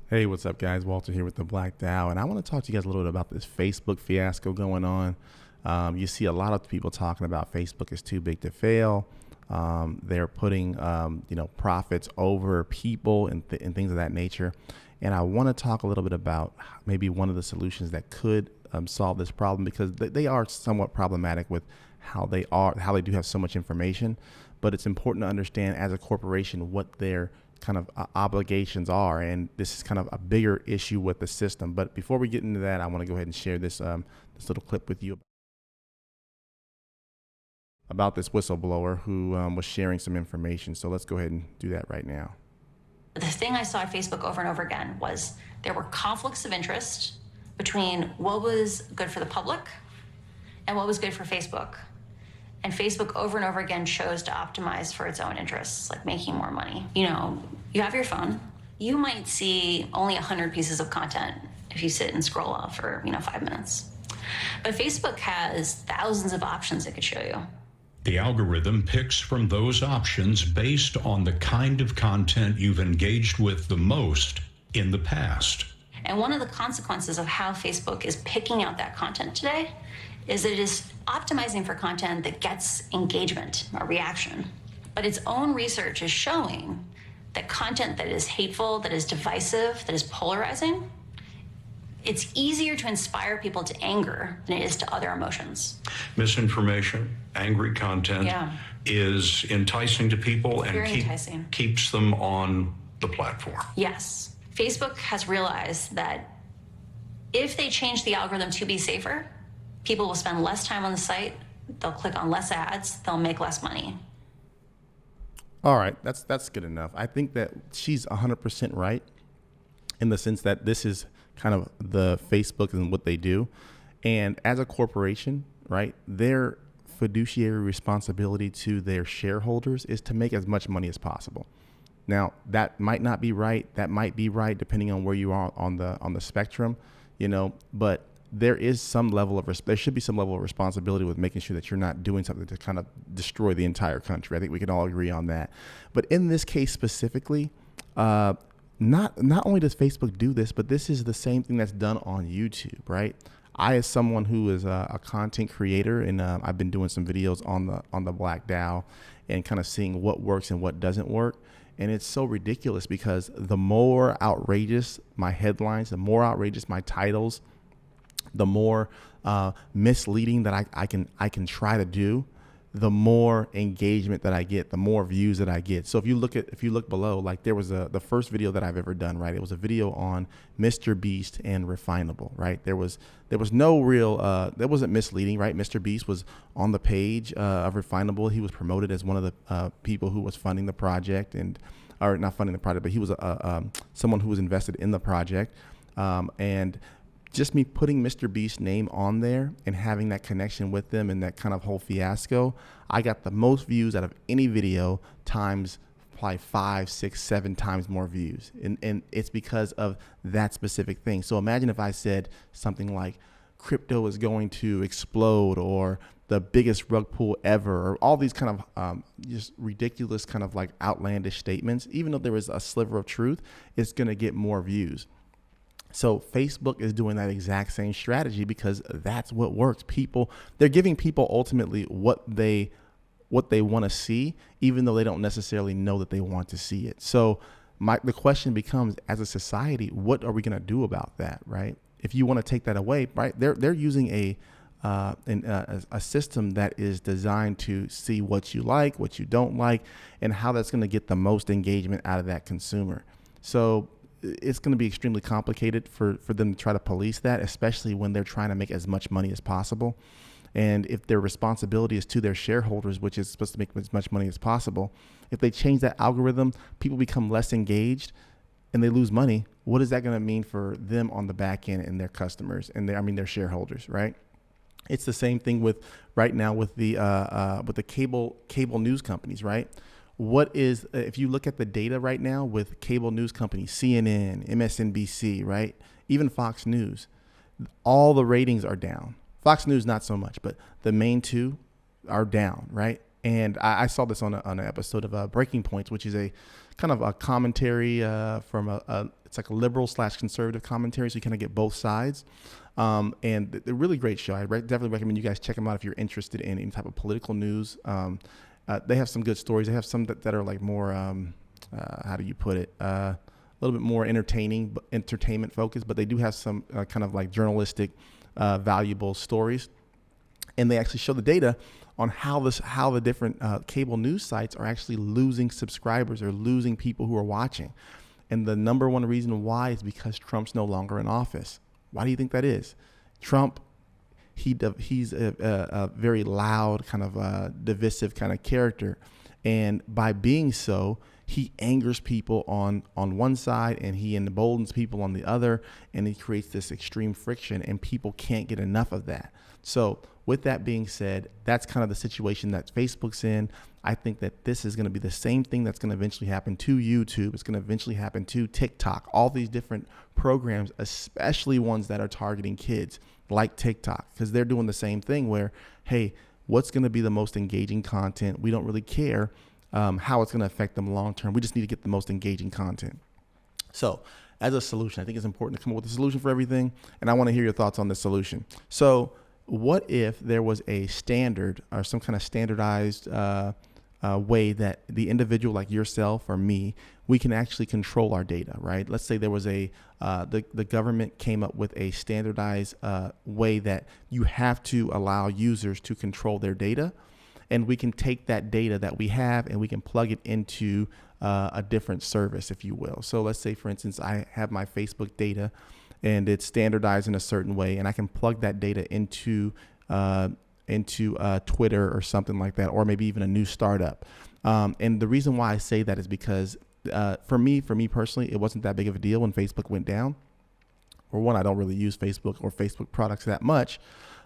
Hey, what's up, guys? Walter here with the Black Dow, and I want to talk to you guys a little bit about this Facebook fiasco going on. You see a lot of people talking about Facebook is too big to fail. They're putting, profits over people and things of that nature. And I want to talk a little bit about maybe one of the solutions that could solve this problem, because they are somewhat problematic with how they do have so much information. But it's important to understand as a corporation what their kind of obligations are, and this is kind of a bigger issue with the system. But before we get into that, I want to go ahead and share this little clip with you about this whistleblower who was sharing some information. So let's go ahead and do that right now. The thing I saw at Facebook over and over again was there were conflicts of interest between what was good for the public and what was good for Facebook. And Facebook over and over again chose to optimize for its own interests, like making more money. You know, you have your phone. You might see only 100 pieces of content if you sit and scroll off for, 5 minutes. But Facebook has thousands of options it could show you. The algorithm picks from those options based on the kind of content you've engaged with the most in the past. And one of the consequences of how Facebook is picking out that content today is that it is optimizing for content that gets engagement, a reaction. But its own research is showing that content that is hateful, that is divisive, that is polarizing, it's easier to inspire people to anger than it is to other emotions. Misinformation, angry content is enticing to people and keeps them on the platform. Yes. Facebook has realized that if they change the algorithm to be safer, people will spend less time on the site, they'll click on less ads, they'll make less money. All right, that's good enough. I think that she's 100% right in the sense that this is kind of the Facebook and what they do. And as a corporation, right, their fiduciary responsibility to their shareholders is to make as much money as possible. Now, that might not be right. That might be right depending on where you are on the spectrum, but there is some level of there should be some level of responsibility with making sure that you're not doing something to kind of destroy the entire country. I think we can all agree on that. But in this case specifically, not only does Facebook do this, but this is the same thing that's done on YouTube, right? I, as someone who is a content creator, and I've been doing some videos on the Black Dow and kind of seeing what works and what doesn't work. And it's so ridiculous because the more outrageous my headlines, the more outrageous my titles, the more misleading that I can try to do, the more engagement that I get, the more views that I get. So if you look below, like there was the first video that I've ever done, right? It was a video on Mr. Beast and Refinable, right? There was no real, that wasn't misleading, right? Mr. Beast was on the page of Refinable. He was promoted as one of the people who was funding the project or not funding the project, but he was someone who was invested in the project. And just me putting Mr. Beast's name on there and having that connection with them and that kind of whole fiasco, I got the most views out of any video times probably 5, 6, 7 times more views. And it's because of that specific thing. So imagine if I said something like crypto is going to explode or the biggest rug pull ever, or all these kind of just ridiculous kind of like outlandish statements. Even though there was a sliver of truth, it's going to get more views. So Facebook is doing that exact same strategy because that's what works. They're giving people ultimately what they want to see, even though they don't necessarily know that they want to see it. So the question becomes, as a society, what are we going to do about that, right? If you want to take that away, right? They're using a system that is designed to see what you like, what you don't like, and how that's going to get the most engagement out of that consumer. So it's going to be extremely complicated for them to try to police that, especially when they're trying to make as much money as possible. And if their responsibility is to their shareholders, which is supposed to make as much money as possible, if they change that algorithm, people become less engaged and they lose money. What is that going to mean for them on the back end and their customers and their shareholders, right? It's the same thing with right now with the cable news companies, right? If you look at the data right now with cable news companies, CNN, MSNBC, right? Even Fox News, all the ratings are down. Fox News, not so much, but the main two are down, right? And I saw this on an episode of Breaking Points, which is a kind of a commentary from It's like a liberal / conservative commentary, so you kind of get both sides. And they're a really great show. I definitely recommend you guys check them out if you're interested in any type of political news. They have some good stories. They have some that are like more, how do you put it? A little bit more entertainment focused, but they do have some kind of like journalistic, valuable stories. And they actually show the data on how the different cable news sites are actually losing subscribers or losing people who are watching. And the number one reason why is because Trump's no longer in office. Why do you think that is? Trump, he's a very loud, kind of divisive kind of character. And by being so, he angers people on one side and he emboldens people on the other, and he creates this extreme friction, and people can't get enough of that. So with that being said, that's kind of the situation that Facebook's in. I think that this is going to be the same thing that's going to eventually happen to YouTube. It's going to eventually happen to TikTok, all these different programs, especially ones that are targeting kids like TikTok, because they're doing the same thing where, hey, what's going to be the most engaging content? We don't really care how it's going to affect them long term. We just need to get the most engaging content. So as a solution, I think it's important to come up with a solution for everything. And I want to hear your thoughts on this solution. So what if there was a standard or some kind of standardized way that the individual like yourself or me, we can actually control our data, right? Let's say there was the government came up with a standardized way that you have to allow users to control their data. And we can take that data that we have and we can plug it into a different service, if you will. So let's say, for instance, I have my Facebook data and it's standardized in a certain way, and I can plug that data into Twitter or something like that, or maybe even a new startup. And the reason why I say that is because for me personally, it wasn't that big of a deal when Facebook went down. For one, I don't really use Facebook or Facebook products that much.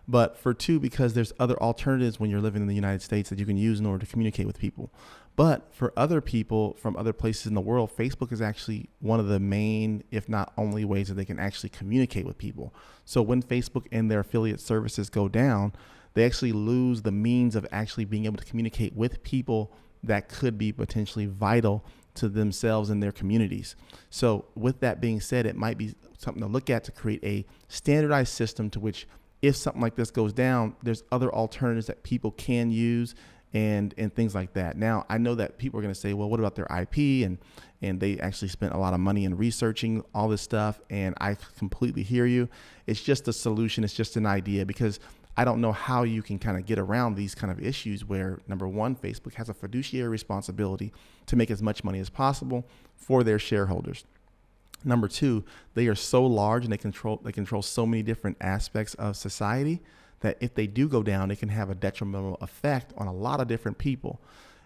But for two, because there's other alternatives when you're living in the United States that you can use in order to communicate with people. But for other people from other places in the world, Facebook is actually one of the main, if not only, ways that they can actually communicate with people. So when Facebook and their affiliate services go down, they actually lose the means of actually being able to communicate with people that could be potentially vital to themselves and their communities. So with that being said, it might be something to look at to create a standardized system to which if something like this goes down, there's other alternatives that people can use and things like that. Now, I know that people are going to say, well, what about their IP? And they actually spent a lot of money in researching all this stuff. And I completely hear you. It's just a solution. It's just an idea, because I don't know how you can kind of get around these kind of issues where, number one, Facebook has a fiduciary responsibility to make as much money as possible for their shareholders. Number two, they are so large and they control so many different aspects of society that if they do go down, it can have a detrimental effect on a lot of different people.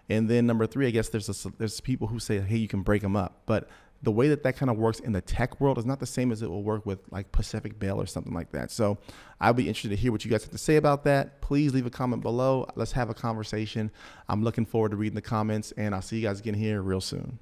And then number three, I guess there's people who say, hey, you can break them up. But the way that kind of works in the tech world is not the same as it will work with like Pacific Bell or something like that. So I'll be interested to hear what you guys have to say about that. Please leave a comment below. Let's have a conversation. I'm looking forward to reading the comments, and I'll see you guys again here real soon.